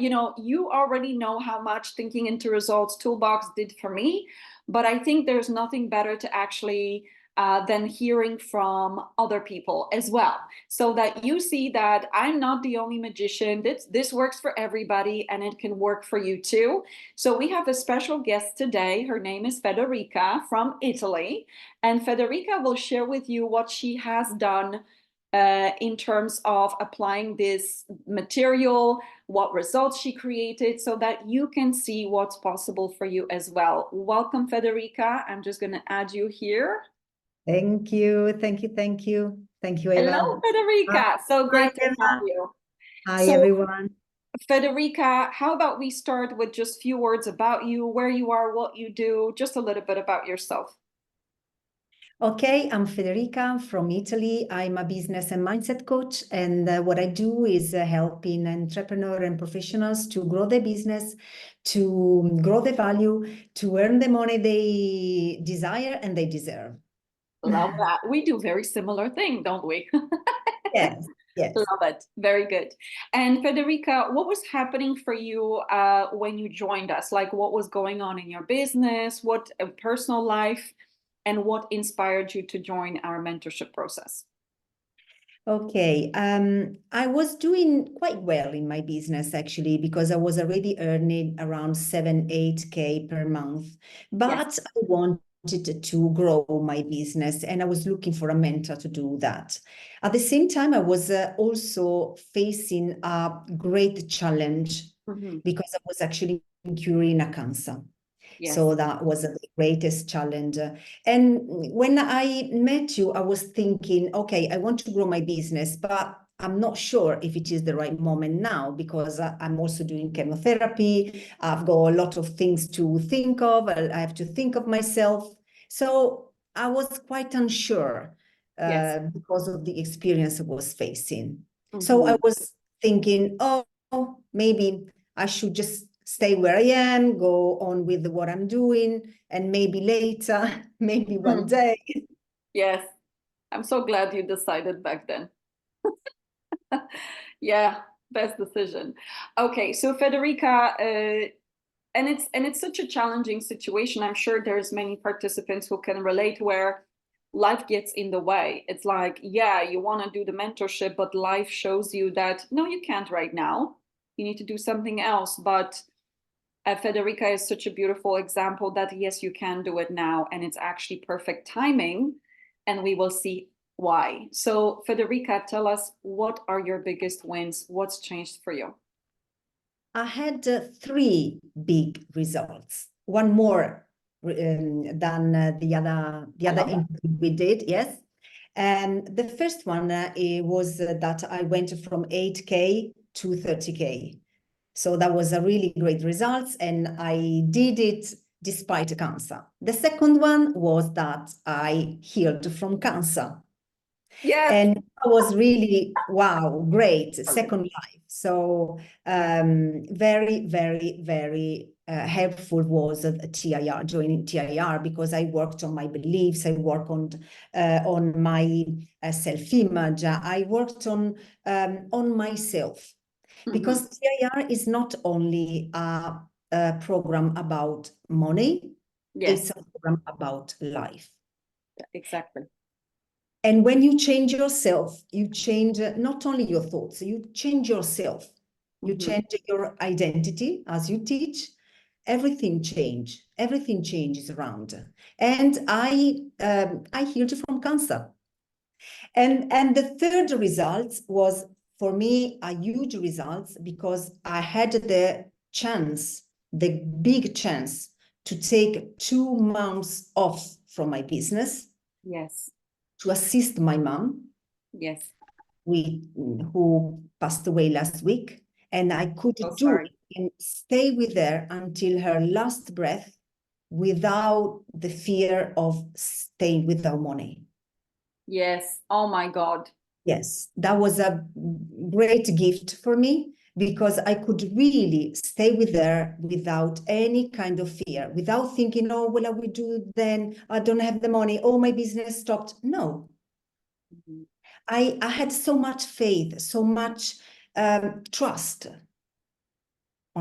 you already know how much Thinking into Results Toolbox did for me, but I think there's nothing better to actually than hearing from other people as well, so that you see that I'm not the only magician. This works for everybody and it can work for you too. So we have a special guest today. Her name is Federica from Italy, and Federica will share with you what she has done in terms of applying this material, what results she created, so that you can see what's possible for you as well. Welcome, Federica. I'm just going to add you here. Thank you. Thank you. Thank you. Thank you, Eva. Hello, Federica. So great to have Eva. you. Hi, So, everyone. Federica, how about we start with just a few words about you, where you are, what you do, just a little bit about yourself. Okay, I'm Federica from Italy. I'm a business and mindset coach, and what I do is helping entrepreneurs and professionals to grow their business, to grow their value, to earn the money they desire and they deserve. Love that. We do very similar thing, don't we? Yes, yes. Love it. Very good. And Federica, what was happening for you when you joined us? Like, what was going on in your business, what personal life, and what inspired you to join our mentorship process? Okay, I was doing quite well in my business actually, because I was already earning around 7-8K per month, but Yes. I wanted to grow my business and I was looking for a mentor to do that. At the same time, I was also facing a great challenge because I was actually curing a cancer. Yes. So that was the greatest challenge. And when I met you, I was thinking, okay, I want to grow my business, but I'm not sure if it is the right moment now, because I'm also doing chemotherapy. I've got a lot of things to think of. I have to think of myself. So I was quite unsure because of the experience I was facing. So I was thinking, oh, maybe I should just stay where I am, go on with what I'm doing, and maybe later, maybe one day. Yes, I'm so glad you decided back then. Yeah, best decision. Okay, so Federica, and it's such a challenging situation. I'm sure there's many participants who can relate, where life gets in the way. It's like, yeah, you want to do the mentorship, but life shows you that no, you can't right now. You need to do something else. But Federica is such a beautiful example that yes, you can do it now, and it's actually perfect timing, and we will see why. So, Federica, tell us, what are your biggest wins? What's changed for you? I had 3 big results. One more than the other interview we did. Yes. And the first one was that I went from 8K to 30K. So that was a really great result, and I did it despite cancer. The second one was that I healed from cancer. Yes. And that was really, wow, great, second life. So very, very, very helpful was TIR, joining TIR, because I worked on my beliefs, I worked on my self-image, I worked on myself. Because TIR is not only a program about money, it's a program about life. Exactly. And when you change yourself, you change not only your thoughts, you change yourself. You change your identity as you teach. Everything changes around. And I healed from cancer. And the third result was, for me, a huge result, because I had the big chance, to take 2 months off from my business. Yes. To assist my mom. Yes. Who passed away last week. And I could do it and stay with her until her last breath, without the fear of staying without money. Yes. Oh my God. Yes, that was a great gift for me, because I could really stay with her without any kind of fear, without thinking, oh, what I will do then? I don't have the money. Oh, my business stopped. No. I had so much faith, so much trust.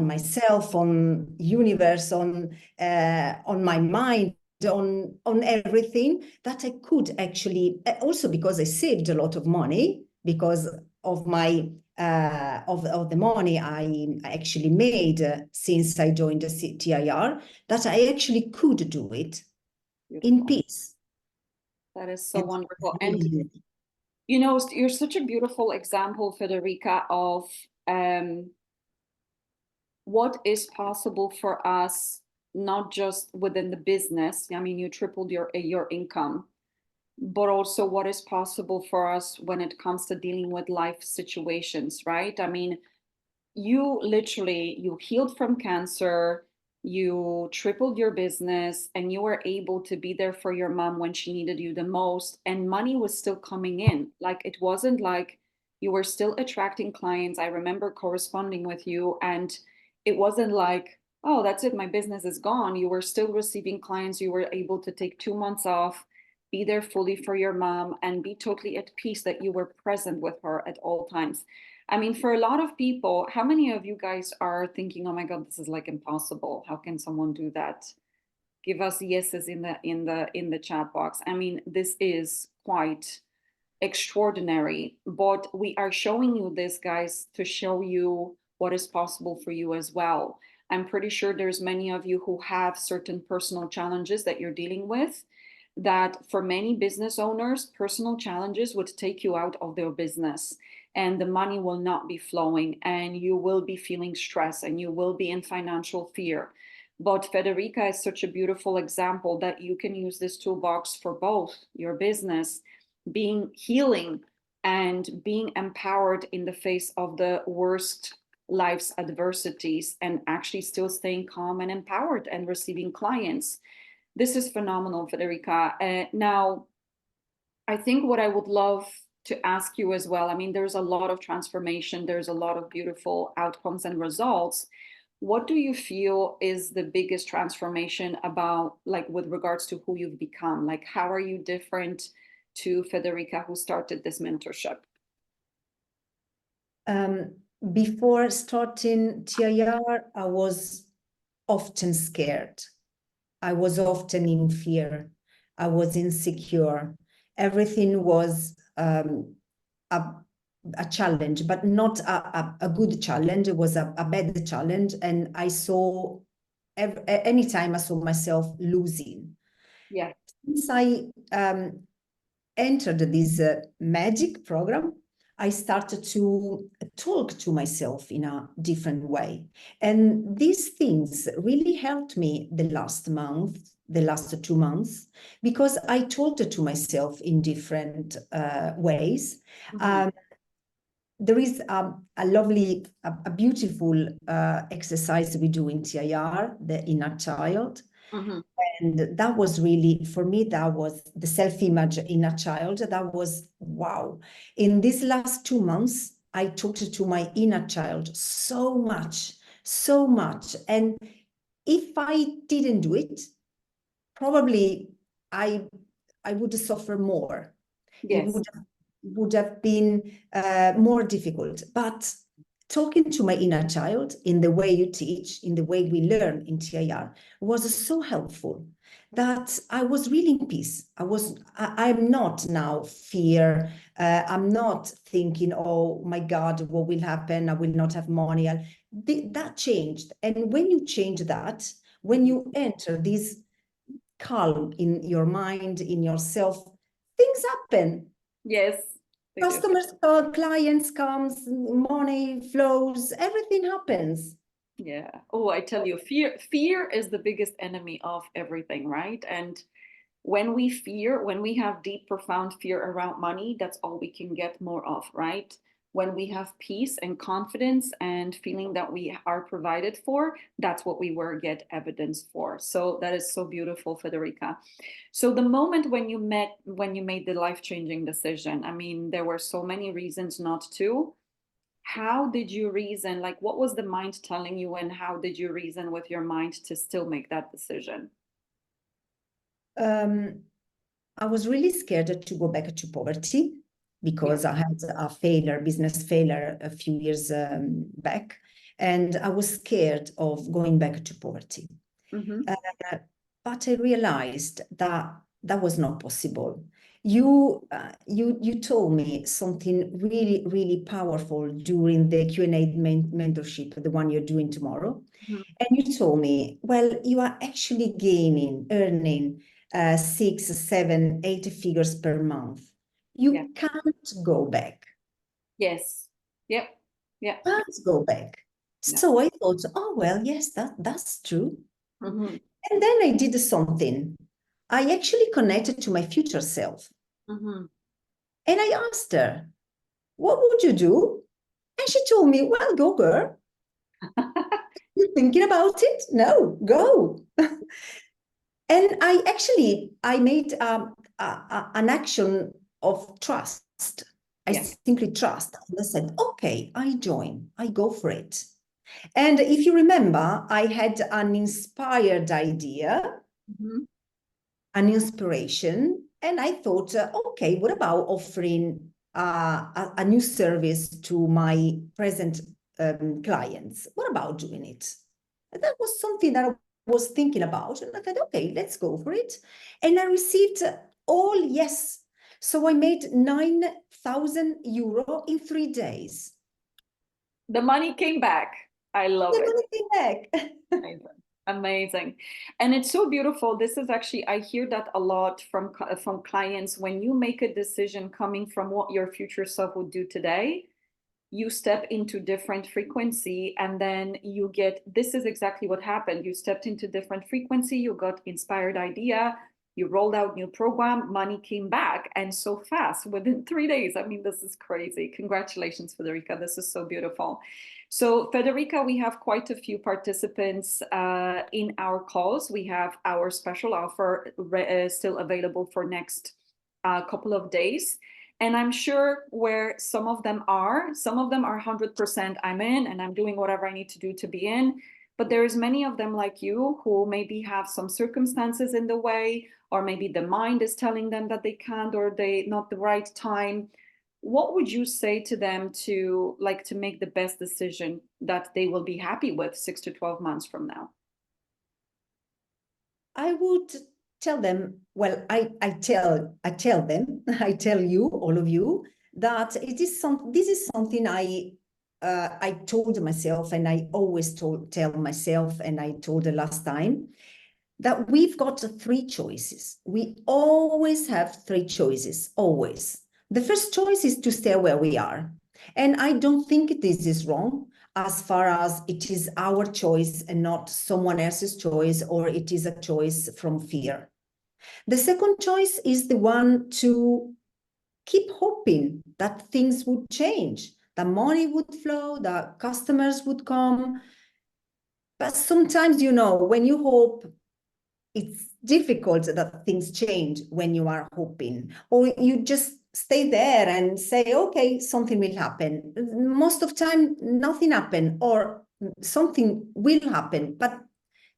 myself, on universe, on my mind, on everything, that I could actually, also because I saved a lot of money because of my of the money I actually made since I joined the TIR, that I actually could do it in Beautiful. peace. That is so And wonderful. And really, you know, you're such a beautiful example, Federica, of what is possible for us, not just within the business. I mean, you tripled your income, but also what is possible for us when it comes to dealing with life situations, right? I mean, you literally, you healed from cancer, you tripled your business, and you were able to be there for your mom when she needed you the most, and money was still coming in. Like, it wasn't like, you were still attracting clients. I remember corresponding with you, and it wasn't like, oh, that's it, my business is gone. You were still receiving clients. You were able to take 2 months off, be there fully for your mom, and be totally at peace that you were present with her at all times. I mean, for a lot of people, how many of you guys are thinking, "Oh my God, this is like impossible. How can someone do that?" Give us yeses in the chat box. I mean, this is quite extraordinary, but we are showing you this, guys, to show you what is possible for you as well. I'm pretty sure there's many of you who have certain personal challenges that you're dealing with, that for many business owners, personal challenges would take you out of their business, and the money will not be flowing, and you will be feeling stress, and you will be in financial fear. But Federica is such a beautiful example that you can use this toolbox for both your business, being healing, and being empowered in the face of the worst life's adversities, and actually still staying calm and empowered and receiving clients. This is phenomenal, Federica. Now, I think what I would love to ask you as well, I mean, there's a lot of transformation, there's a lot of beautiful outcomes and results. What do you feel is the biggest transformation about, like, with regards to who you've become? Like, how are you different to Federica, who started this mentorship? Before starting TIR, I was often scared. I was often in fear. I was insecure. Everything was a challenge, but not a good challenge. It was a bad challenge. And I saw, anytime I saw myself losing. Yeah. Since I entered this magic program, I started to talk to myself in a different way. And these things really helped me the last 2 months, because I talked to myself in different ways. Mm-hmm. There is a lovely, a beautiful exercise we do in TIR, the inner child. Mm-hmm. And that was really, for me, that was the self-image inner child. That was, wow. In these last 2 months, I talked to my inner child so much, so much. And if I didn't do it, probably I would suffer more. It Yes. would have been more difficult. But talking to my inner child in the way you teach, in the way we learn in TIR, was so helpful that I was really in peace. I'm not now fear. I'm not thinking, oh my God, what will happen? I will not have money. That changed. And when you change that, when you enter this calm in your mind, in yourself, things happen. Yes, they do. Customers call, clients comes, money flows, everything happens. Yeah. Oh, I tell you, fear is the biggest enemy of everything, right? And when we fear, when we have deep, profound fear around money, that's all we can get more of, right? When we have peace and confidence and feeling that we are provided for, that's what we will get evidence for. So that is so beautiful, Federica. So the moment when you made the life-changing decision, I mean, there were so many reasons not to. How did you reason? Like, what was the mind telling you, and how did you reason with your mind to still make that decision? I was really scared to go back to poverty Yeah. because I had a business failure a few years back. and I was scared of going back to poverty. Mm-hmm. But I realized that that was not possible. You told me something really, really powerful during the Q&A mentorship, the one you're doing tomorrow. Mm-hmm. And you told me, well, you are actually earning 6, 7, 8 figures per month. You Yeah. can't go back. Yes. Yep. Yeah. Can't go back. No. So I thought, oh, well, yes, that's true. Mm-hmm. And then I did something. I actually connected to my future self. Mm-hmm. And I asked her, what would you do? And she told me, well, go, girl. You thinking about it? No, go. And I made an action of trust. I Yeah. simply trust. And I said, okay, I join. I go for it. And if you remember, I had an inspired idea, Mm-hmm. an inspiration, and I thought, okay, what about offering a new service to my present clients? What about doing it? And that was something that I was thinking about, and I thought, okay, let's go for it. And I received all yes. So I made 9,000 euro in 3 days. The money came back. I love The it. money came back. Amazing. Amazing. And it's so beautiful. This is actually, I hear that a lot from clients. When you make a decision coming from what your future self would do today, you step into different frequency, and then you get, this is exactly what happened. You stepped into different frequency, you got inspired idea, you rolled out new program, money came back, and so fast within 3 days. I mean, this is crazy. Congratulations, Federica. This is so beautiful. So Federica, we have quite a few participants in our calls. We have our special offer still available for next couple of days. And I'm sure where some of them are 100% I'm in and I'm doing whatever I need to do to be in. But there is many of them like you who maybe have some circumstances in the way, or maybe the mind is telling them that they can't, or they not the right time. What would you say to them to make the best decision that they will be happy with 6 to 12 months from now? I would tell them, well, I tell them, I tell you, all of you, that this is something I told myself, and I always tell myself, and I told the last time, that we've got 3 choices. We always have 3 choices, always. The first choice is to stay where we are. And I don't think this is wrong, as far as it is our choice and not someone else's choice, or it is a choice from fear. The second choice is the one to keep hoping that things would change, that money would flow, that customers would come. But sometimes, when you hope, it's difficult that things change when you are hoping, or you just stay there and say, okay, something will happen. Most of the time, nothing happen, or something will happen, but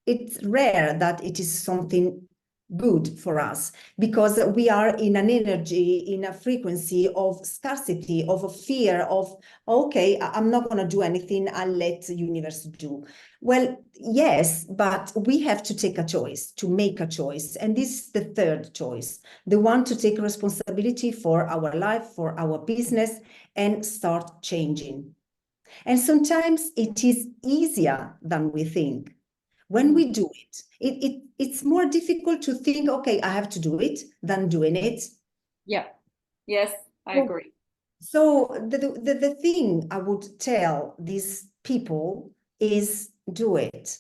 it's rare that it is something good for us, because we are in an energy, in a frequency of scarcity, of a fear of, okay, I'm not going to do anything, I'll let the universe do. Well, yes, but we have to take a choice, to make a choice. And this is the third choice, the one to take responsibility for our life, for our business, and start changing. And sometimes it is easier than we think. When we do it's more difficult to think, okay, I have to do it, than doing it. Yeah. Yes, I So, agree. so the thing I would tell these people is do it,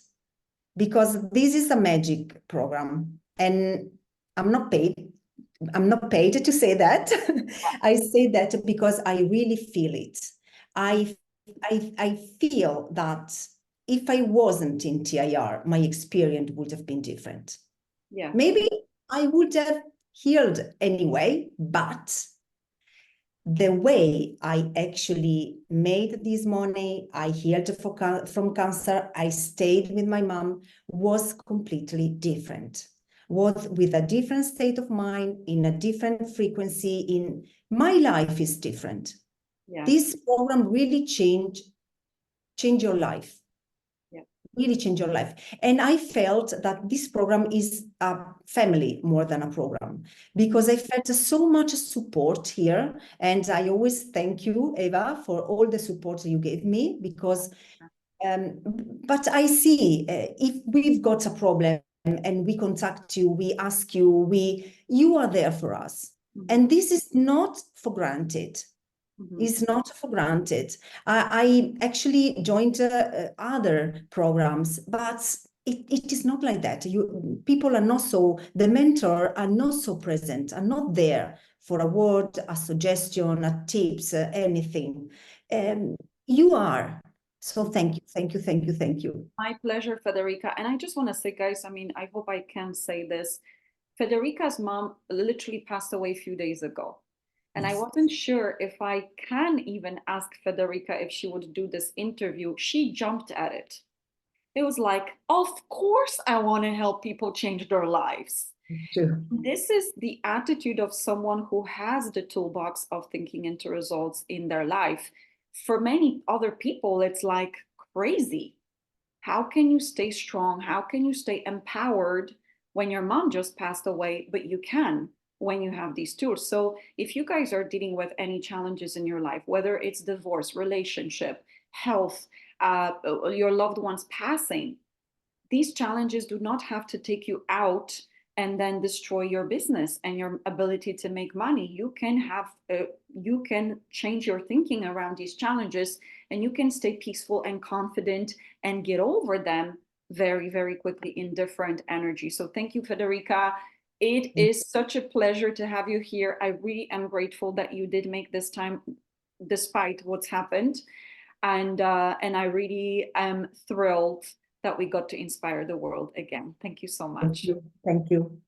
because this is a magic program, and I'm not paid. I'm not paid to say that. I say that because I really feel it. I feel that if I wasn't in TIR, my experience would have been different. Yeah. Maybe I would have healed anyway, but the way I actually made this money, I healed from cancer, I stayed with my mom, was completely different. Was with a different state of mind, in a different frequency, in my life is different. Yeah. This program really changed change your life. Yeah. Really change your life. And I felt that this program is a family more than a program, because I felt so much support here. And I always thank you, Eva, for all the support you gave me, because but I see if we've got a problem and we contact you, we ask you, you are there for us. And this is not for granted. Is not for granted. I actually joined other programs, but it is not like that. People are not so, the mentor are not so present, are not there for a word, a suggestion, a tips, anything. You are. So thank you, thank you, thank you, thank you. My pleasure, Federica. And I just want to say, guys, I mean, I hope I can say this. Federica's mom literally passed away a few days ago. And I wasn't sure if I can even ask Federica if she would do this interview. She jumped at it. It was like, of course, I want to help people change their lives. Sure. This is the attitude of someone who has the toolbox of thinking into results in their life. For many other people, it's like crazy. How can you stay strong? How can you stay empowered when your mom just passed away, but you can when you have these tools? So if you guys are dealing with any challenges in your life, whether it's divorce, relationship, health, your loved ones passing, these challenges do not have to take you out and then destroy your business and your ability to make money. You can change your thinking around these challenges, and you can stay peaceful and confident and get over them very, very quickly in different energy. So thank you, Federica. It is such a pleasure to have you here. I really am grateful that you did make this time despite what's happened. And I really am thrilled that we got to inspire the world again. Thank you so much. Thank you. Thank you.